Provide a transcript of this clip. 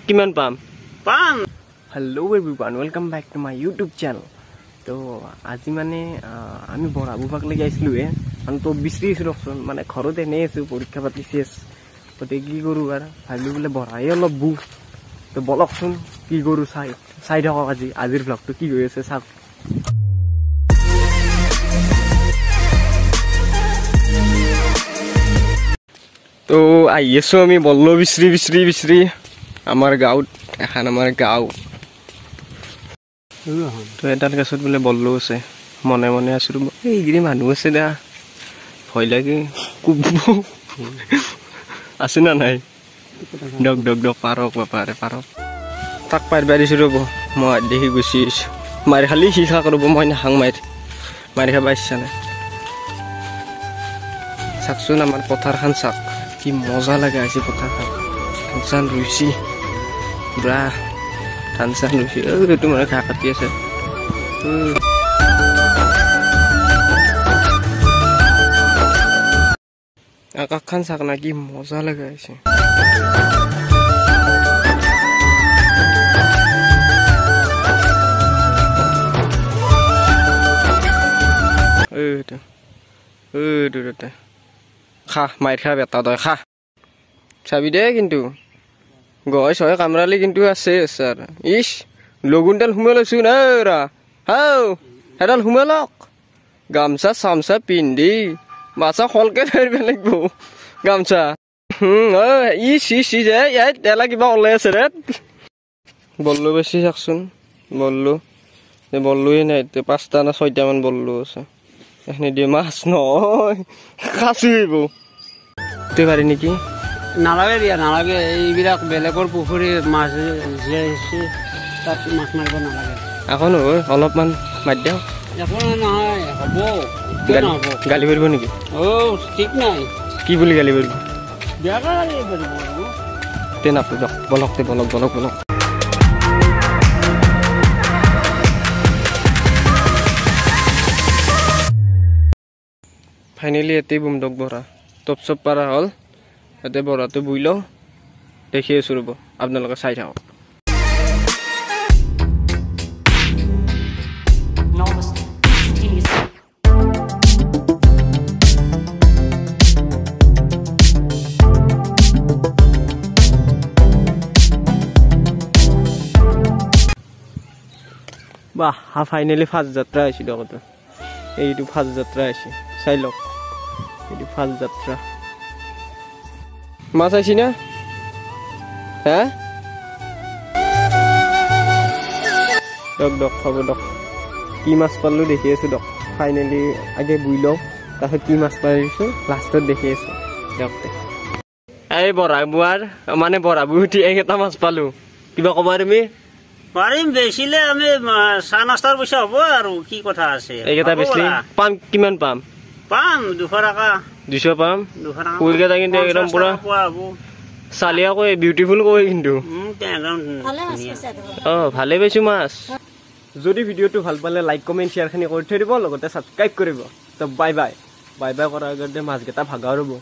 কিমান পাম পাম hello' everyone welcome back to my YouTube channel তো আজি মানে আমি বৰাবুবাক লাগি আছিলো মানে তো বিচাৰিছো ৰকচোন মানে ঘৰত এনেই আছো পৰীক্ষা পাতি চেছ গতিকে কি কৰোঁ আৰু ভাবিলো বোলে বৰাই অলপ বু তো বলকচোন কি কৰোঁ চাই থাকক আজিৰ ভ্লগটো কি হৈ আছে চাওক তো আহি আছো আমি বল্ল বিচৰি আমাৰ গাঁৱত এখন আমাৰ গাঁও তো এডাল গছত বোলে বল্লো আছে মনে মনে আছো এইগিৰি মানুহ আছে দা ভয় লাগে কুবব আছে না নাই ডগ ডগ ডগ পাৰক বাপাৰে পাৰক তাক পাৰিবা দিছো ৰ'ব মই দেখি গুচি আহিছো মাৰি খালি শিখা কৰিব মই নাখাং মাৰি খাব ইচ্ছা নাই চাকচোন আমাৰ পথাৰখন চাক কি মজা লাগা আছে পথাৰখন ধান চান ৰুইছি পুৰা ধান চান ৰুইছি এইটো মানে ঘাঁহ কাটি আছে আকাশখন চাক না কি মজা লাগা আছে খা মাইর খা বেটা তই খা চাবি দে কিন্তু গয় ছয় কামৰালি কিন্তু আছে স্যাৰ ইস লগুনডাল সুমাই লৈছো না ৰা হাও হেডাল সুমাই লওক গামছা চামচা পিন্ধি মাছা খলকে ধৰিব লাগিব গামছা তেলা কিবা ওলাই আছে ৰে বল্লো বেছি চাকচোন বল্লোৱে নাই 5টা না 6টা মান বল্লো আছে এখনি দিয়ে মাছ নহয় খাচি হইব তে পারি নেকি নালাগে দিয়া নালাগে এইবিলাক বেলেগৰ পুখুৰী মাছ যে তাত মাছ মাৰিব নালাগে এখন অলপমান মাৰ দিওঁ এখন নহয় হ'ব গালি পাৰিব নেকি ঠিক নাই কি বুলি গালি পাৰিব বেয়াকৈ গালি পাৰিব তে নাপাব বলক ফাইনেলি এতেই বুম দক বৰা টপ চপ পাৰা হ'ল এতে বৰাটো বুই লওঁ দেখি আছো ৰ'ব আপোনালোকে চাই থাকক বাহ ফাইনেলি ফাৰ্ষ্ট যাত্ৰা আহিছে দকতো এইটো ফাৰ্ষ্ট যাত্ৰা আহিছে চাই লওক এইটো ফাৰ্ষ্ট যাত্ৰা মাছ আইছি না হা দক হ'ব দক কি মাছ পালো দেখি আছো দক ফাইনেলি আগে বুই লওঁ তাৰপিছত কি মাছ পাৰিছো লাষ্টত দেখি আছো দিয়ক এই বৰাবুৱাৰ মানে বৰাবু উঠি এইকেইটা মাছ পালো কিবা ক'বা তুমি পাৰিম বেচিলে আমি চাহ নাস্তাৰ পইচা হ'ব আৰু কি কথা আছে এইকেইটা বেচিলে পাম কিমান পাম 200 টাকা 200 পাম 200 টাকা কুলকেইটা কিন্তু একদম পুৰা চালিয়া কয় বিউটিফুল কয় কিন্তু ভালে পাইছো মাছ যদি ভিডিঅ'টো ভাল পালে লাইক কমেণ্ট শ্বেয়াৰখিনি কৰি থৈ দিব লগতে ছাবস্ক্ৰাইব কৰিব তো বাই বাই কৰাৰ আগতে মাছকেইটা ভাগাও ৰ'ব